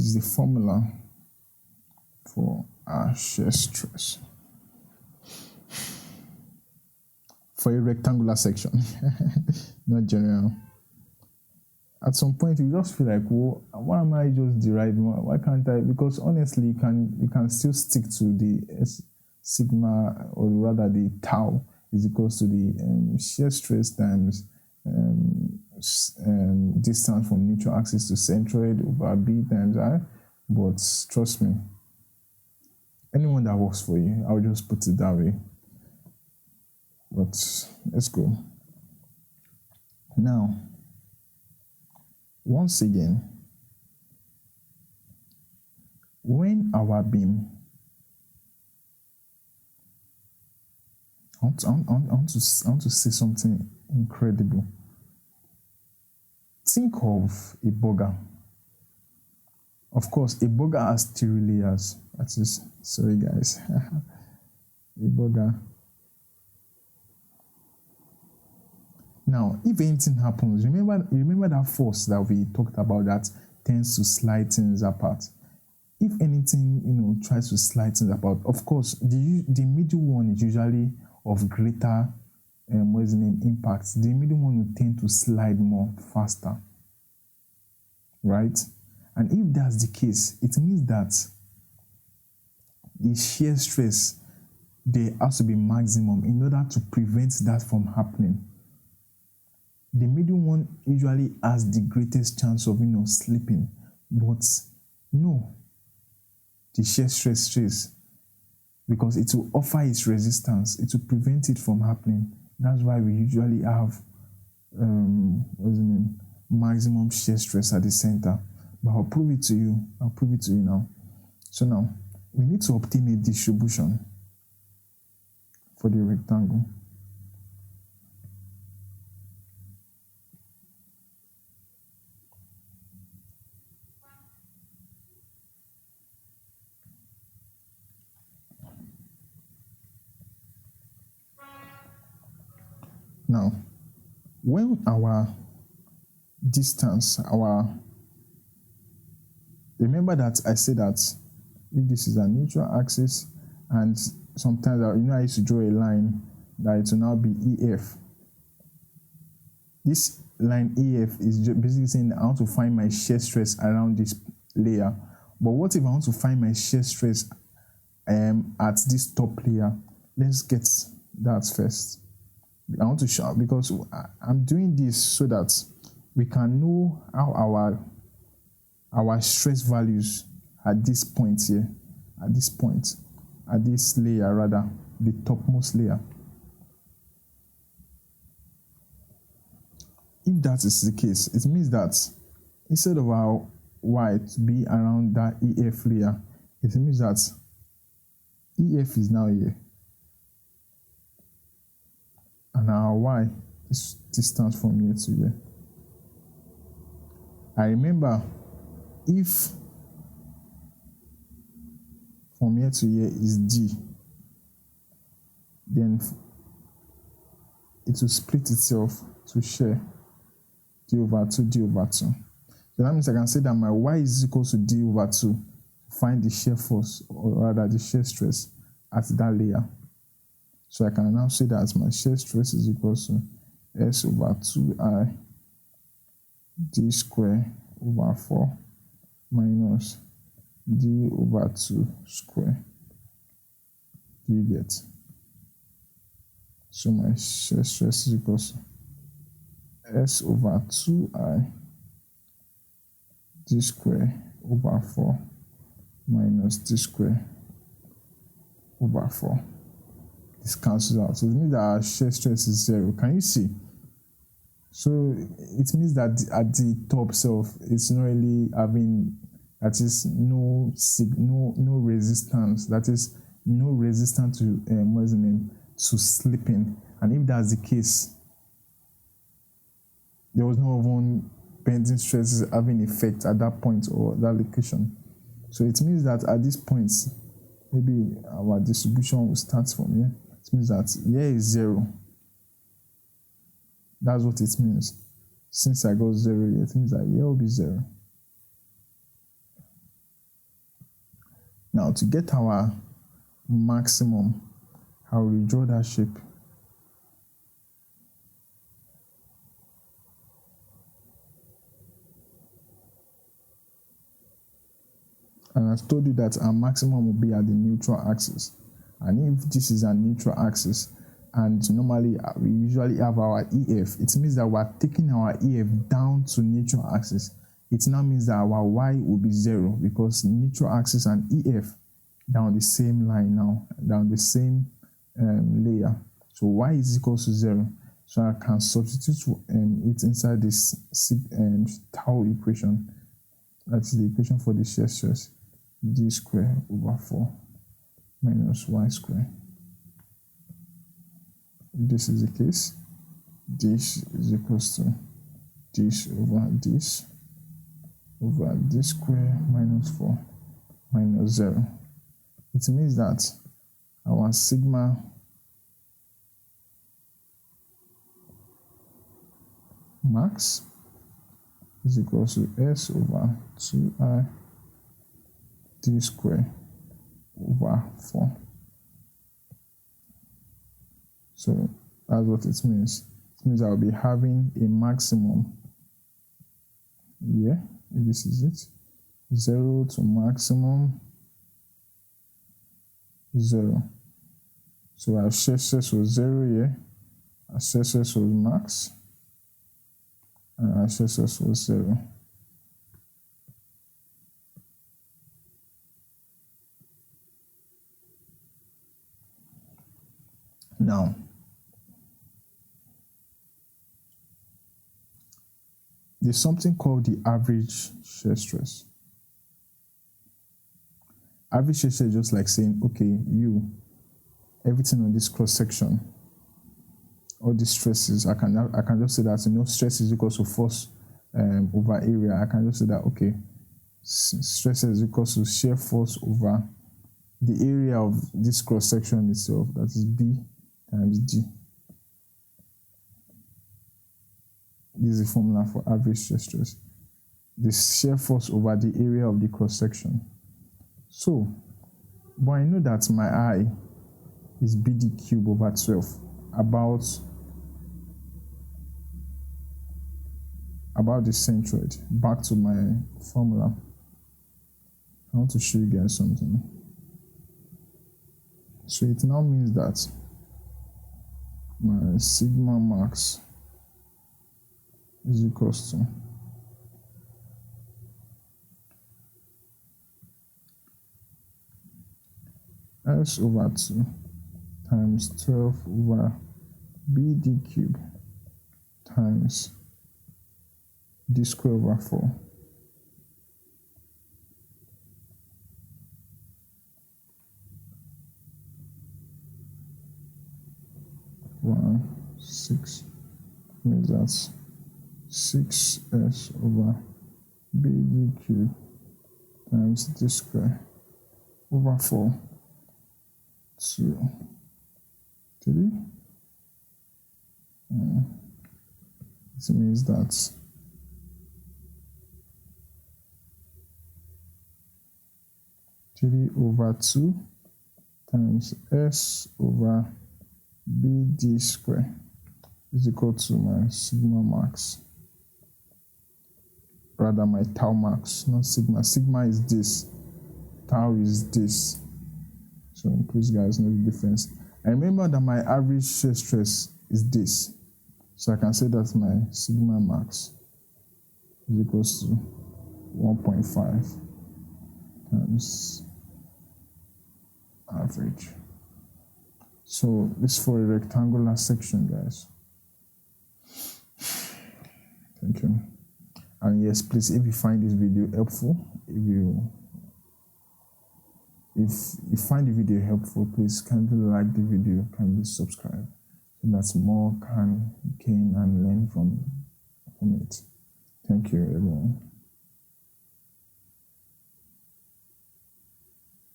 is the formula for our shear stress for a rectangular section, not general. At some point, you just feel like, well, why am I just deriving? Why can't I? Because honestly, you can still stick to the sigma, or rather the tau is equals to the shear stress times distance from neutral axis to centroid over b times I. But trust me, anyone that works for you, I'll just put it that way. But let's go. Now, once again, when our beam, I want to say something incredible. Think of a burger. Of course, a burger has 3 layers. That is, sorry guys, a burger. Now, if anything happens, remember that force that we talked about that tends to slide things apart. If anything, tries to slide things apart, of course, the middle one is usually of greater, impact. The middle one will tend to slide more faster, right? And if that's the case, it means that the shear stress, there has to be maximum in order to prevent that from happening. The middle one usually has the greatest chance of, slipping, but no, the shear stress, because it will offer its resistance, it will prevent it from happening. That's why we usually have, maximum shear stress at the center. But I'll prove it to you now. So now, we need to obtain a distribution for the rectangle. Now, when our distance, remember that I said that if this is a neutral axis, and sometimes I used to draw a line that it will now be EF. This line EF is just basically saying that I want to find my shear stress around this layer. But what if I want to find my shear stress at this top layer? Let's get that first. I want to show, because I'm doing this so that we can know how our stress values at this point here, at this layer rather, the topmost layer. If that is the case, it means that instead of our y to be around that EF layer, it means that EF is now here, and our y is distance from here to here. I remember, if from here to here is D, then it will split itself to share D over 2, D over 2. So that means I can say that my y is equal to D over 2 to find the shear force, or rather the shear stress at that layer. So I can now say that my shear stress is equal to S over 2I D square over 4 minus D over 2 square. Do you get? So my shear stress is equal to S over 2I D square over 4 minus D square over 4. This cancels out. So it means that our shear stress is 0. Can you see? So it means that at the top self, it's not really having, that is no resistance. That is no resistance to to slipping. And if that's the case, there was no one bending stresses having effect at that point or that location. So it means that at this point, maybe our distribution will start from here. It means that here is 0. That's what it means. Since I got 0 here, it means that here will be 0. Now to get our maximum, how we draw that shape. And I've told you that our maximum will be at the neutral axis. And if this is a neutral axis, and normally we usually have our EF, it means that we're taking our EF down to neutral axis. It now means that our Y will be 0 because neutral axis and EF down the same line now, down the same layer. So Y is equal to 0. So I can substitute it inside this tau equation. That's the equation for the shear stress. D square over 4 minus Y square. If this is the case, this is equals to this over this square minus 4 minus 0. It means that our sigma max is equal to S over 2I d square over 4. So that's what it means. It means I'll be having a maximum here, if this is it, 0 to maximum 0. So our shear stress was 0 here, our shear stress was max, and our shear stress was 0. Now, there's something called the average shear stress. Average shear stress is just like saying, okay, everything on this cross section, all these stresses, I can just say that, stress is equal to force over area. I can just say that, okay, stress is equal to shear force over the area of this cross section itself, that is B times D. This is the formula for average shear stress. The shear force over the area of the cross section. So, but I know that my I is BD cube over 12, about the centroid. Back to my formula. I want to show you guys something. So it now means that my sigma max is equals to S over 2 times 12 over BD cube times D square over 4. One 6 means that's 6S over BD cube times D square over 4 to 3. It means that over 2 times S over BD square is equal to my sigma max, rather my tau max, not sigma. Sigma is this, tau is this. So please guys know the difference. And remember that my average shear stress is this. So I can say that my sigma max is equals to 1.5 times average. So this is for a rectangular section, guys. Thank you. And yes, please, if you find this video helpful, if you find the video helpful, please kindly like the video, kindly subscribe, so that more can gain and learn from it. Thank you, everyone.